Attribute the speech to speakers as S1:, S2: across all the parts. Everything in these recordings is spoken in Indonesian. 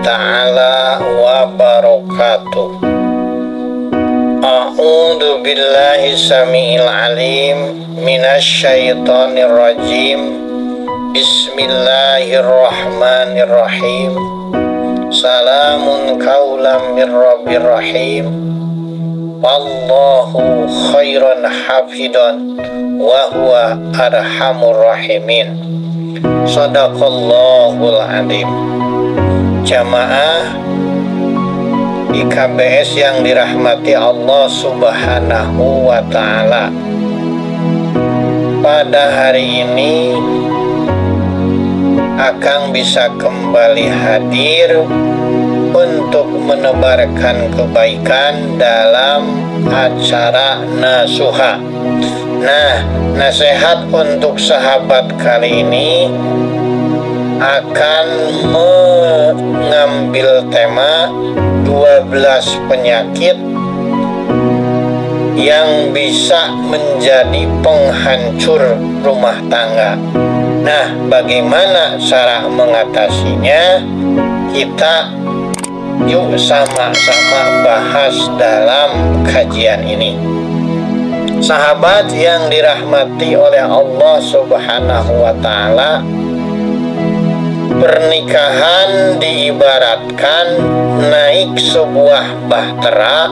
S1: ta'ala wa barakatuh. A'udzu billahi samiil alim minasyaitonir rajim. Bismillahirrahmanirrahim. Salamun qaulam mir rabbir rahim. Wallahu khairan hafidhan wa huwa arhamur rahimin. Shadaqallahul adzim. Jamaah di KBS yang dirahmati Allah Subhanahu wa ta'ala, pada hari ini Akang bisa kembali hadir untuk menebarkan kebaikan dalam acara Nasuha. Nah, nasihat untuk sahabat kali ini akan mengambil tema 12 penyakit yang bisa menjadi penghancur rumah tangga. Nah, bagaimana cara mengatasinya? Kita yuk sama-sama bahas dalam kajian ini. Sahabat yang dirahmati oleh Allah Subhanahu wa ta'ala, pernikahan diibaratkan naik sebuah bahtera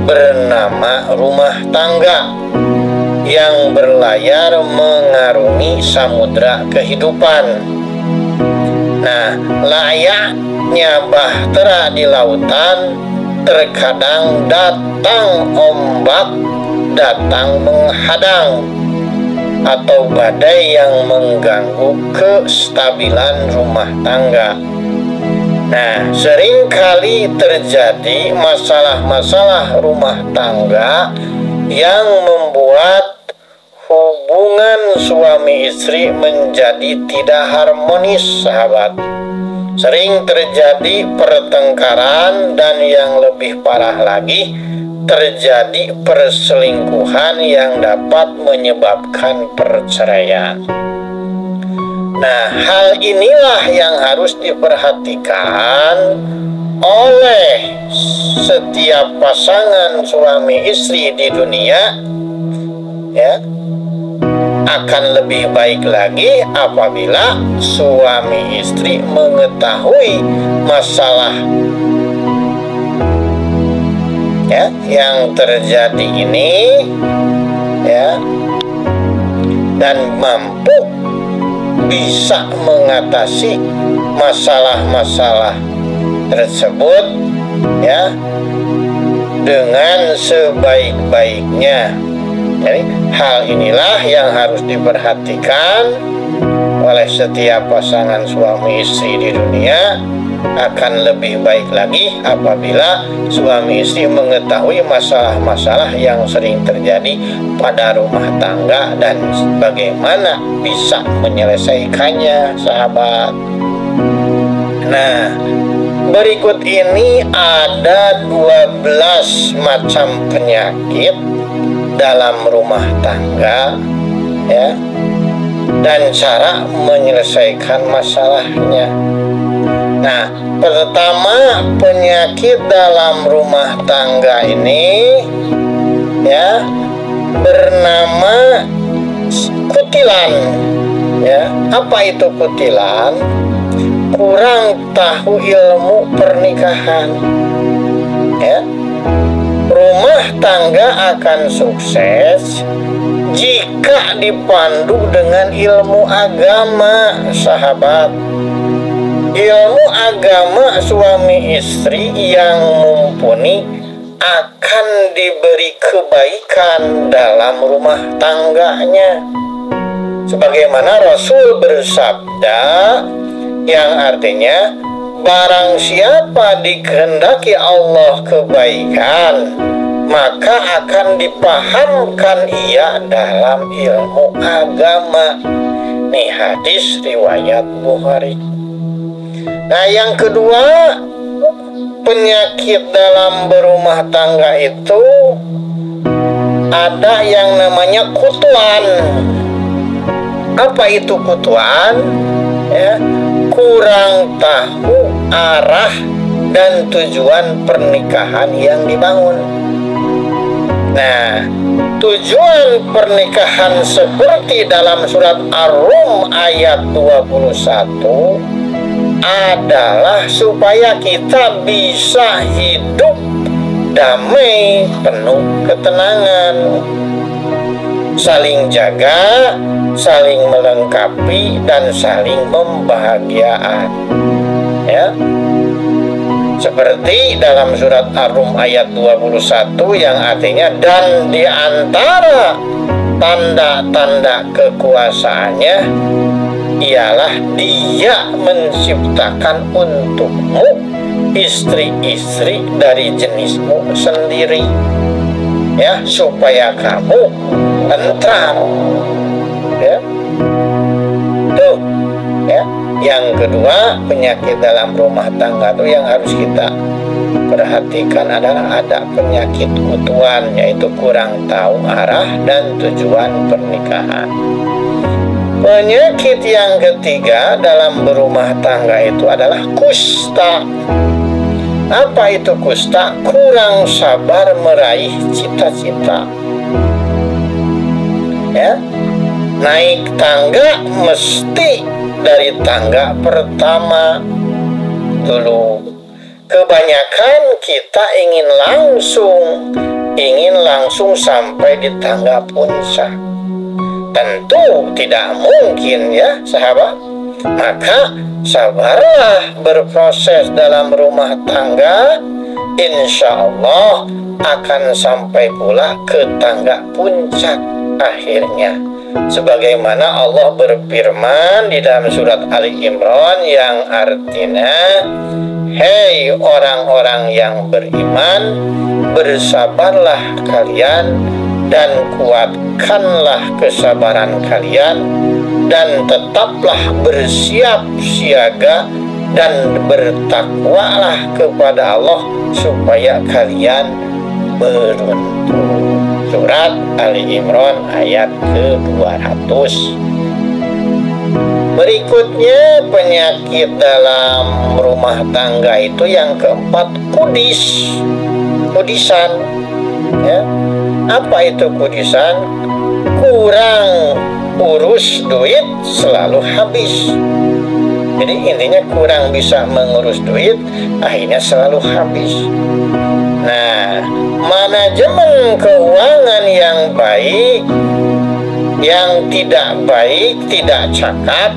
S1: bernama rumah tangga yang berlayar mengarungi samudra kehidupan. Nah, layaknya bahtera di lautan, terkadang datang ombak, datang menghadang, atau badai yang mengganggu kestabilan rumah tangga. Nah, seringkali terjadi masalah-masalah rumah tangga yang membuat hubungan suami istri menjadi tidak harmonis, sahabat. Sering terjadi pertengkaran dan yang lebih parah lagi, terjadi perselingkuhan yang dapat menyebabkan perceraian. Nah, hal inilah yang harus diperhatikan oleh setiap pasangan suami istri di dunia, ya. Akan lebih baik lagi apabila suami istri mengetahui masalah ya yang terjadi ini, ya, dan mampu bisa mengatasi masalah-masalah tersebut, ya, dengan sebaik-baiknya. Jadi hal inilah yang harus diperhatikan oleh setiap pasangan suami istri di dunia. Akan lebih baik lagi apabila suami istri mengetahui masalah-masalah yang sering terjadi pada rumah tangga dan bagaimana bisa menyelesaikannya, sahabat. Nah, berikut ini ada 12 macam penyakit dalam rumah tangga, ya, dan cara menyelesaikan masalahnya. Nah, pertama, penyakit dalam rumah tangga ini, ya, bernama kutilan. Ya, apa itu kutilan? Kurang tahu ilmu pernikahan. Ya, rumah tangga akan sukses jika dipandu dengan ilmu agama, sahabat. Ilmu agama suami istri yang mumpuni akan diberi kebaikan dalam rumah tangganya. Sebagaimana Rasul bersabda, yang artinya barang siapa dikehendaki Allah kebaikan, maka akan dipahamkan ia dalam ilmu agama. Nih hadis riwayat Bukhari. Nah, yang kedua, penyakit dalam berumah tangga itu ada yang namanya kutuan. Apa itu kutuan? Ya, kurang tahu arah dan tujuan pernikahan yang dibangun. Nah, tujuan pernikahan seperti dalam surat Ar-Rum ayat 21 adalah supaya kita bisa hidup damai, penuh ketenangan, saling jaga, saling melengkapi, dan saling membahagiakan. Ya, seperti dalam surat Ar-Rum ayat 21 yang artinya, dan di antara tanda-tanda kekuasaannya ialah Dia menciptakan untukmu istri-istri dari jenismu sendiri, ya, supaya kamu tentram. Ya, tuh, ya. Yang kedua, penyakit dalam rumah tangga itu yang harus kita perhatikan adalah ada penyakit kutuan, yaitu kurang tahu arah dan tujuan pernikahan. Penyakit yang ketiga dalam berumah tangga itu adalah kusta. Apa itu kusta? Kurang sabar meraih cita-cita. Ya, naik tangga mesti dari tangga pertama dulu. Kebanyakan kita ingin langsung sampai di tangga puncak. Tentu tidak mungkin, ya sahabat. Maka sabarlah berproses dalam rumah tangga, insya Allah akan sampai pula ke tangga puncak akhirnya. Sebagaimana Allah berfirman di dalam surat Ali Imran yang artinya, hei orang-orang yang beriman, bersabarlah kalian dan kuatkanlah kesabaran kalian, dan tetaplah bersiap siaga dan bertakwalah kepada Allah supaya kalian beruntung. Surat Ali Imran ayat ke-200. Berikutnya penyakit dalam rumah tangga itu yang keempat, kudisan. Ya. Apa itu kudisan? Kurang urus duit, selalu habis. Jadi intinya kurang bisa mengurus duit, akhirnya selalu habis. Nah, manajemen keuangan yang baik, yang tidak baik, tidak cakap,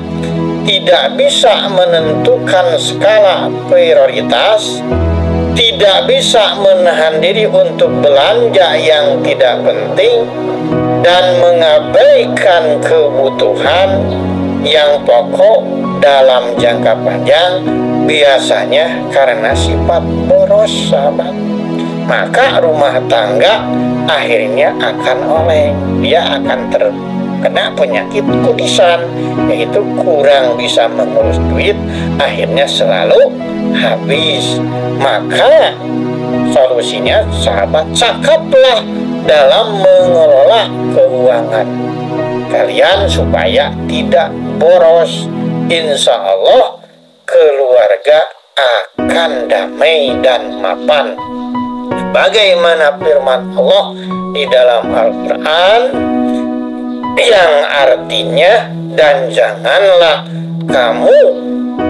S1: tidak bisa menentukan skala prioritas, tidak bisa menahan diri untuk belanja yang tidak penting, dan mengabaikan kebutuhan yang pokok dalam jangka panjang, biasanya karena sifat boros, sahabat. Maka rumah tangga akhirnya akan oleng, dia akan terkena penyakit kudisan, yaitu kurang bisa mengurus duit, akhirnya selalu habis. Maka solusinya, sahabat, cakaplah dalam mengelola keuangan kalian supaya tidak boros. Insya Allah keluarga akan damai dan mapan. Bagaimana firman Allah di dalam Al-Quran yang artinya, dan janganlah kamu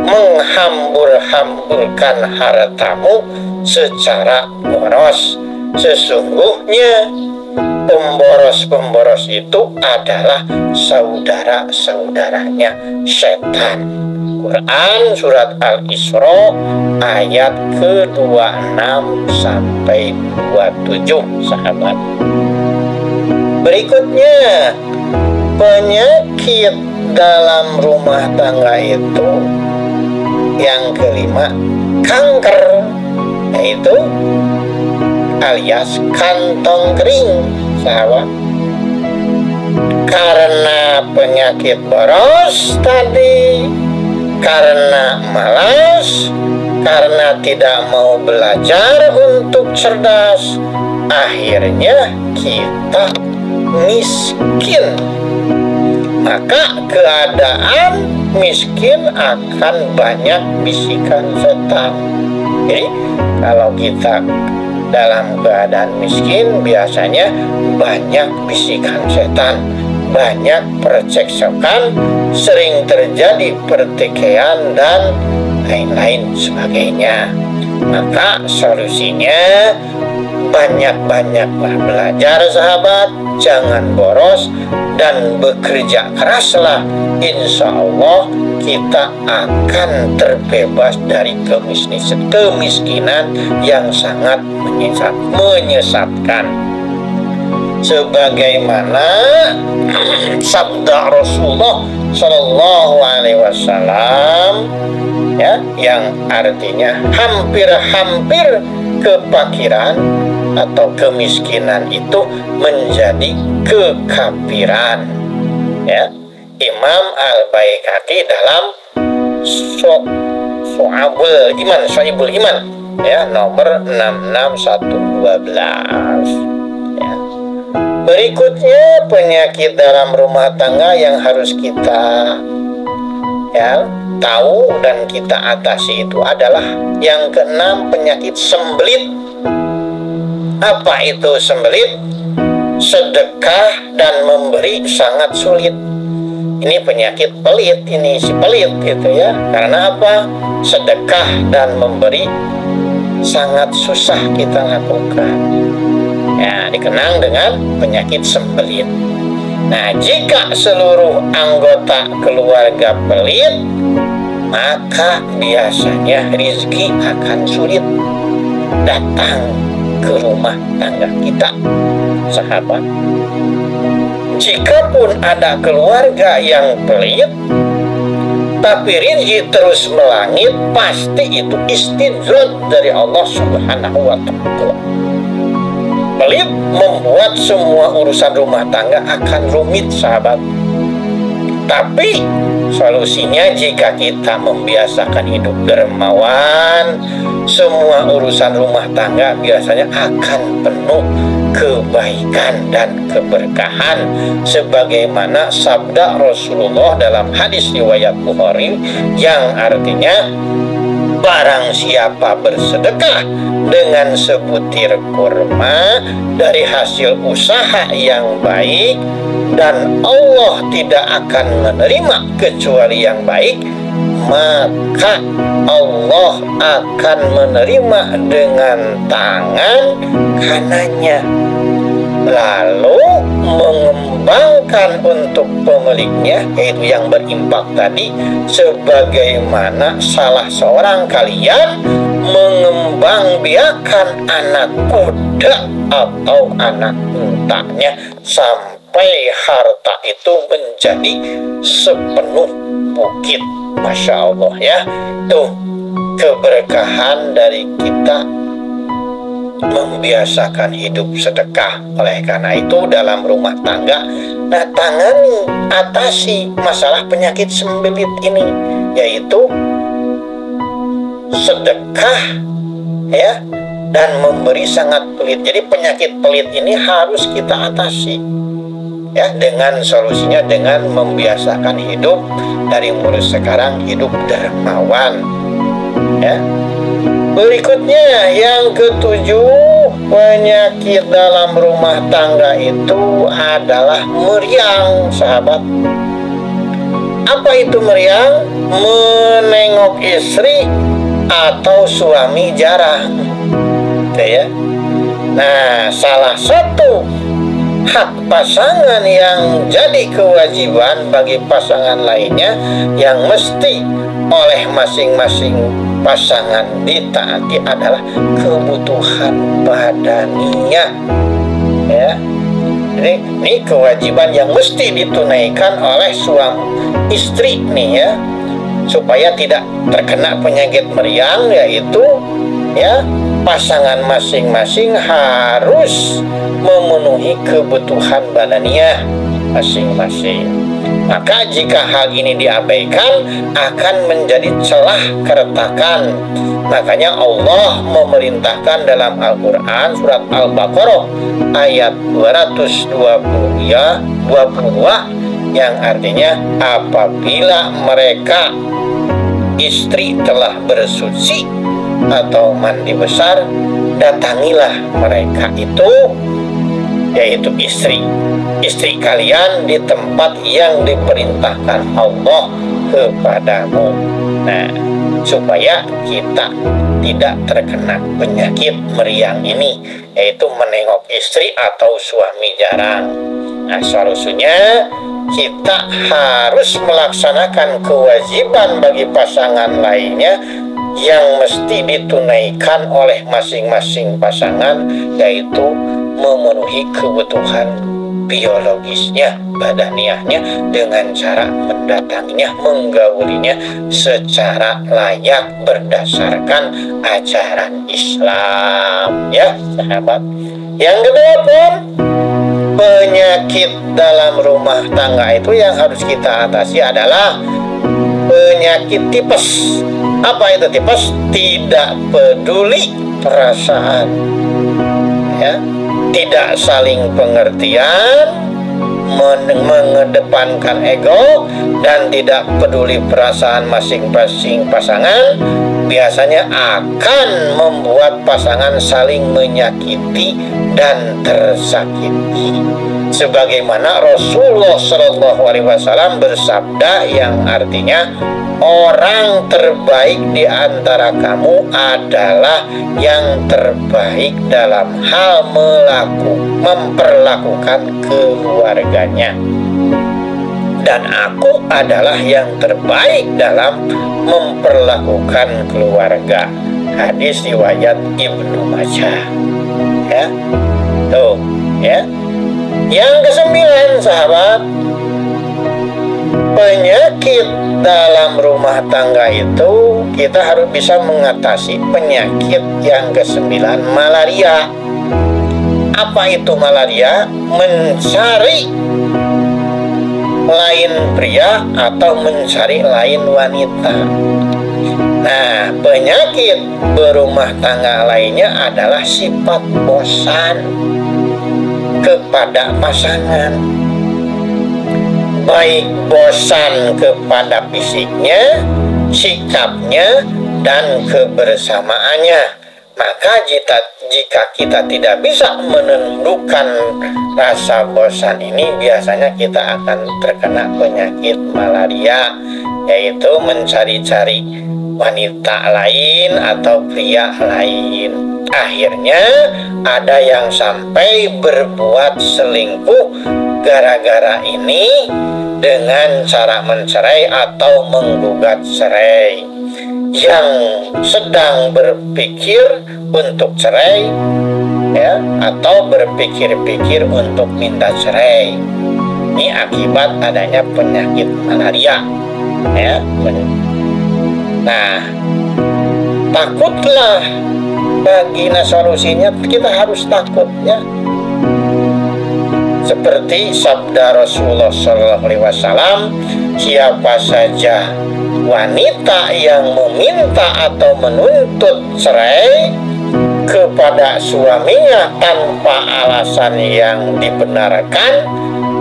S1: menghambur-hamburkan hartamu secara boros. Sesungguhnya pemboros-pemboros itu adalah saudara-saudaranya setan. Quran surat Al-Isra ayat ke-26 sampai 27, sahabat. Berikutnya penyakit dalam rumah tangga itu yang kelima, kanker, yaitu alias kantong kering, sahabat. Karena penyakit boros tadi, karena malas, karena tidak mau belajar untuk cerdas, akhirnya kita miskin. Maka keadaan miskin akan banyak bisikan setan. Jadi kalau kita dalam keadaan miskin, biasanya banyak bisikan setan, banyak percekcokan, sering terjadi pertikaian dan lain-lain sebagainya. Maka solusinya banyak-banyaklah belajar sahabat, jangan boros dan bekerja keraslah. Insya Allah kita akan terbebas dari kemiskinan yang sangat menyesatkan. Sebagaimana sabda Rasulullah Shallallahu Alaihi Wasallam, ya, yang artinya hampir-hampir kefakiran atau kemiskinan itu menjadi kekafiran. Ya, Imam Al-Baihaqi dalam Syu'abul Iman, ya, nomor 66112. Ya. Berikutnya penyakit dalam rumah tangga yang harus kita tahu dan kita atasi itu adalah yang keenam, penyakit sembelit. Apa itu sembelit? Sedekah dan memberi sangat sulit. Ini penyakit pelit, ini si pelit gitu ya. Karena apa? Sedekah dan memberi sangat susah kita lakukan. Ya, dikenang dengan penyakit sembelit. Nah, jika seluruh anggota keluarga pelit, maka biasanya rezeki akan sulit datang ke rumah tangga kita, sahabat. Jikapun ada keluarga yang pelit, tapi rezeki terus melangit, pasti itu istidraj dari Allah Subhanahu wa Ta'ala. Pelit membuat semua urusan rumah tangga akan rumit, sahabat. Tapi solusinya jika kita membiasakan hidup dermawan, semua urusan rumah tangga biasanya akan penuh kebaikan dan keberkahan, sebagaimana sabda Rasulullah dalam hadis riwayat Bukhari yang artinya, barang siapa bersedekah dengan sebutir kurma dari hasil usaha yang baik, dan Allah tidak akan menerima kecuali yang baik, maka Allah akan menerima dengan tangan kanannya, lalu mengembangkan untuk pemiliknya, yaitu yang berimpak tadi, sebagaimana salah seorang kalian mengembangbiakan anak kuda atau anak untanya sampai harta itu menjadi sepenuh bukit. Masya Allah ya, tuh keberkahan dari kita membiasakan hidup sedekah. Oleh karena itu dalam rumah tangga, nah, tangani, atasi masalah penyakit sembelit ini, yaitu sedekah, ya, dan memberi sangat pelit. Jadi penyakit pelit ini harus kita atasi, ya, dengan solusinya dengan membiasakan hidup dari mulai sekarang hidup dermawan, ya. Berikutnya yang ketujuh, penyakit dalam rumah tangga itu adalah meriang, sahabat. Apa itu meriang? Menengok istri atau suami jarang, gitu ya. Nah, salah satu hak pasangan yang jadi kewajiban bagi pasangan lainnya yang mesti oleh masing-masing pasangan ditaati adalah kebutuhan badaninya, ya. Jadi ini kewajiban yang mesti ditunaikan oleh suami istri nih, ya, supaya tidak terkena penyakit meriang, yaitu, ya, pasangan masing-masing harus memenuhi kebutuhan badaninya masing-masing. Maka jika hal ini diabaikan akan menjadi celah keretakan. Makanya Allah memerintahkan dalam Al-Quran surat Al-Baqarah ayat 222, yang artinya apabila mereka istri telah bersuci atau mandi besar, datangilah mereka itu, yaitu istri kalian di tempat yang diperintahkan Allah kepadamu. Nah, supaya kita tidak terkena penyakit meriang ini, yaitu menengok istri atau suami jarang. Nah, solusinya kita harus melaksanakan kewajiban bagi pasangan lainnya yang mesti ditunaikan oleh masing-masing pasangan, yaitu memenuhi kebutuhan biologisnya, badaniahnya, dengan cara mendatanginya, menggaulinya secara layak berdasarkan ajaran Islam, ya sahabat. Yang kedua pun, penyakit dalam rumah tangga itu yang harus kita atasi adalah penyakit tipes. Apa itu tipes? Tidak peduli perasaan, ya, tidak saling pengertian, mengedepankan ego, dan tidak peduli perasaan masing-masing pasangan, biasanya akan membuat pasangan saling menyakiti dan tersakiti. Sebagaimana Rasulullah SAW bersabda yang artinya, orang terbaik di antara kamu adalah yang terbaik dalam hal memperlakukan keluarganya, dan aku adalah yang terbaik dalam memperlakukan keluarga. Hadis riwayat Ibnu Majah. Ya, tuh, ya. Yang kesembilan, sahabat, penyakit dalam rumah tangga itu kita harus bisa mengatasi penyakit yang kesembilan, malaria. Apa itu malaria? Mencari lain pria atau mencari lain wanita. Nah, penyakit berumah tangga lainnya adalah sifat bosan kepada pasangan, baik bosan kepada fisiknya, sikapnya, dan kebersamaannya. Maka jika kita tidak bisa menentukan rasa bosan ini, biasanya kita akan terkena penyakit malaria, yaitu mencari-cari wanita lain atau pria lain. Akhirnya ada yang sampai berbuat selingkuh gara-gara ini dengan cara mencerai atau menggugat cerai. Yang sedang berpikir untuk cerai, ya, atau berpikir-pikir untuk minta cerai, ini akibat adanya penyakit malaria, ya. Nah, takutlah. Bagaimana solusinya? Kita harus takut, ya. Seperti sabda Rasulullah SAW, siapa saja wanita yang meminta atau menuntut cerai kepada suaminya tanpa alasan yang dibenarkan,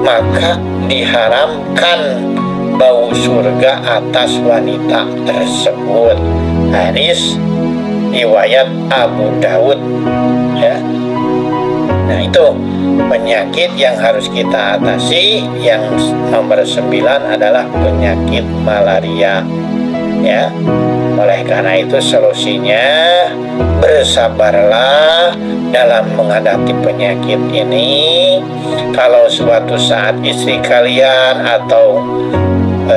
S1: maka diharamkan bau surga atas wanita tersebut. Hadis riwayat Abu Daud, ya. Nah, itu penyakit yang harus kita atasi. Yang nomor 9 adalah penyakit malaria, ya. Oleh karena itu solusinya bersabarlah dalam menghadapi penyakit ini. Kalau suatu saat istri kalian atau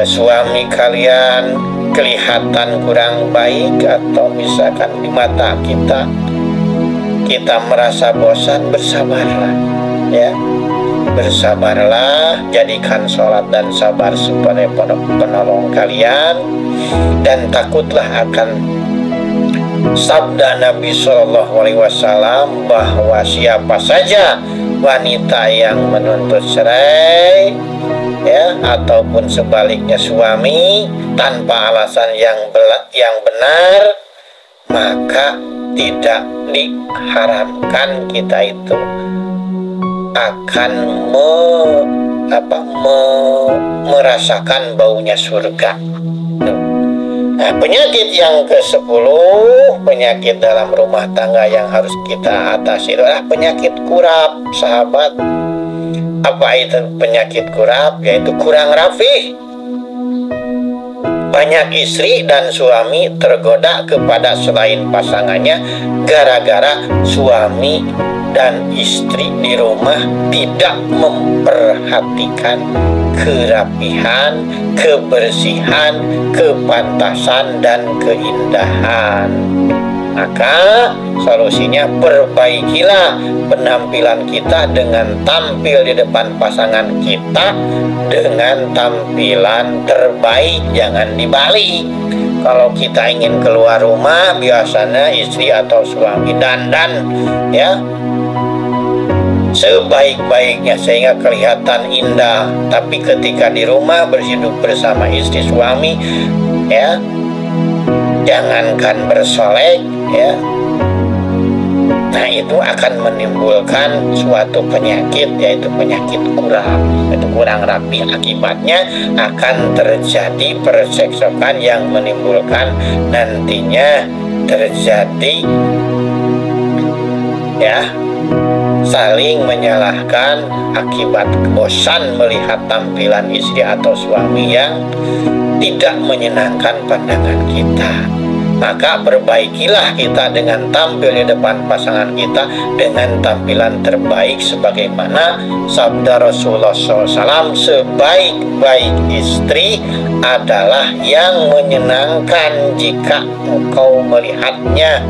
S1: suami kalian kelihatan kurang baik, atau misalkan di mata kita merasa bosan, bersabarlah, ya. Bersabarlah, jadikan sholat dan sabar sebagai penolong kalian, dan takutlah akan sabda Nabi SAW bahwa siapa saja wanita yang menuntut cerai, ya, ataupun sebaliknya suami tanpa alasan yang benar, maka tidak diharamkan kita itu akan merasakan baunya surga. Nah, penyakit yang ke-10, penyakit dalam rumah tangga yang harus kita atasi adalah penyakit kurap, sahabat. Apa itu penyakit kurap? Yaitu kurang rapi. Banyak istri dan suami tergoda kepada selain pasangannya gara-gara suami dan istri di rumah tidak memperhatikan kerapihan, kebersihan, kepantasan, dan keindahan. Maka solusinya perbaikilah penampilan kita dengan tampil di depan pasangan kita dengan tampilan terbaik, jangan dibalik. Kalau kita ingin keluar rumah, biasanya istri atau suami dandan ya sebaik-baiknya sehingga kelihatan indah. Tapi ketika di rumah berhidup bersama istri suami ya, jangankan bersolek ya, nah itu akan menimbulkan suatu penyakit, yaitu penyakit kurap, itu kurang rapi. Akibatnya akan terjadi percekcokan yang menimbulkan nantinya terjadi ya saling menyalahkan akibat bosan melihat tampilan istri atau suami yang tidak menyenangkan pandangan kita. Maka perbaikilah kita dengan tampil di depan pasangan kita dengan tampilan terbaik sebagaimana sabda Rasulullah SAW, sebaik-baik istri adalah yang menyenangkan jika engkau melihatnya,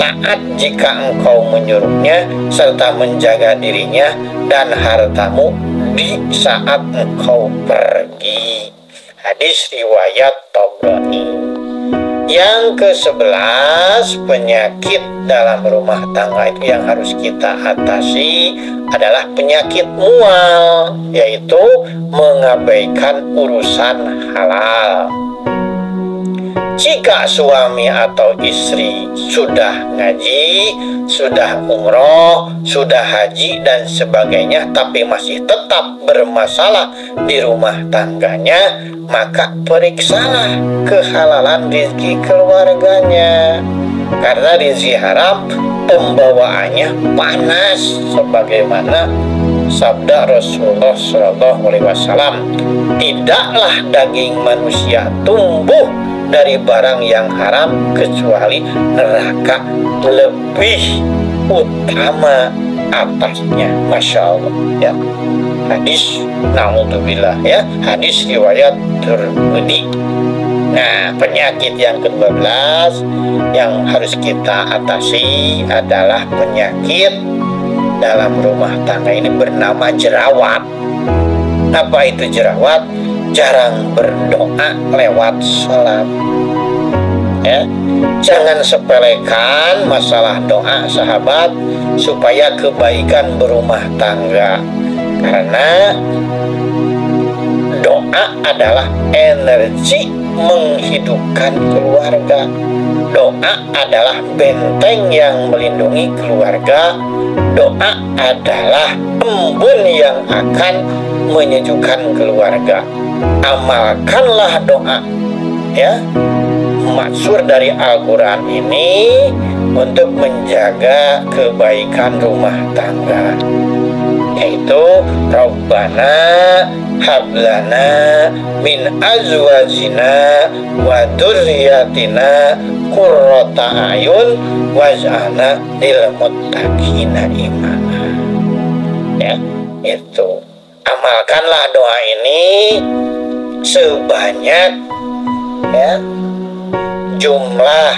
S1: taat jika engkau menyuruhnya, serta menjaga dirinya dan hartamu di saat engkau pergi. Hadis riwayat Tabrani. Yang ke-11, penyakit dalam rumah tangga itu yang harus kita atasi adalah penyakit mual, yaitu mengabaikan urusan halal. Jika suami atau istri sudah ngaji, sudah umroh, sudah haji dan sebagainya, tapi masih tetap bermasalah di rumah tangganya, maka periksalah kehalalan rezeki keluarganya. Karena rezeki haram pembawaannya panas, sebagaimana sabda Rasulullah SAW, tidaklah daging manusia tumbuh dari barang yang haram kecuali neraka lebih utama atasnya. Masya Allah ya. Hadis naudzubillah ya, hadis riwayat Tirmidzi. Nah, penyakit yang ke-12 yang harus kita atasi adalah penyakit dalam rumah tangga ini bernama jerawat. Apa itu jerawat? Jarang berdoa lewat sholat ya. Jangan sepelekan masalah doa, sahabat, supaya kebaikan berumah tangga. Karena doa adalah energi menghidupkan keluarga. Doa adalah benteng yang melindungi keluarga. Doa adalah embun yang akan menyejukkan keluarga. Amalkanlah doa ya, maksud dari Al-Quran ini untuk menjaga kebaikan rumah tangga, yaitu Rabbana hablana min azwajina wa dzurriyyatina qurrata ayun waj'alna lil muttaqina imama. Ya, itu. Amalkanlah doa ini sebanyak ya jumlah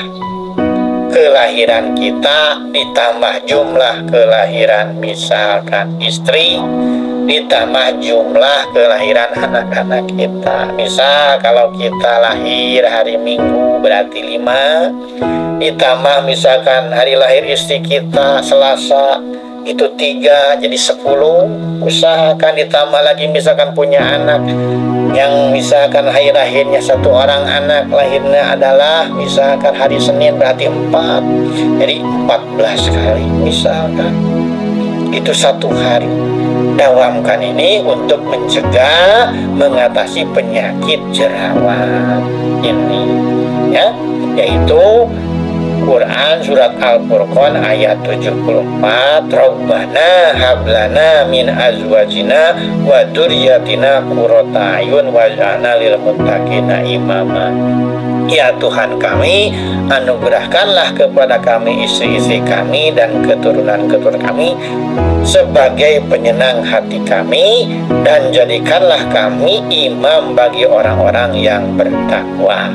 S1: kelahiran kita ditambah jumlah kelahiran misalkan istri, ditambah jumlah kelahiran anak-anak kita. Misal kalau kita lahir hari Minggu berarti 5, ditambah misalkan hari lahir istri kita Selasa itu 3, jadi 10. Usahakan ditambah lagi misalkan punya anak yang misalkan hari lahirnya 1 orang anak lahirnya adalah misalkan hari Senin berarti 4, jadi 14 kali misalkan itu 1 hari. dawamkan ini untuk mencegah, mengatasi penyakit jerawat ini, ya, yaitu Quran surat Al-Furqan ayat 74, Rabbana hablana min azwajina wa dzurriyyatina qurrata a'yun waj'alna lil muttaqina imama. Ya Tuhan kami, anugerahkanlah kepada kami istri-istri kami dan keturunan-keturunan kami sebagai penyenang hati kami, dan jadikanlah kami imam bagi orang-orang yang bertakwa.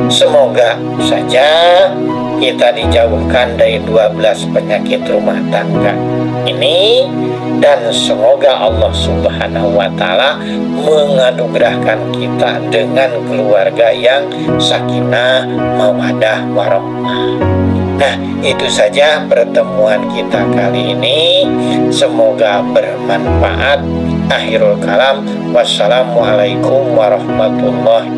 S1: Semoga saja kita dijauhkan dari 12 penyakit rumah tangga ini, dan semoga Allah Subhanahu wa Ta'ala menganugerahkan kita dengan keluarga yang sakinah, mawaddah, warahmah. Nah, itu saja pertemuan kita kali ini. Semoga bermanfaat. Akhirul kalam, wassalamualaikum warahmatullahi wabarakatuh.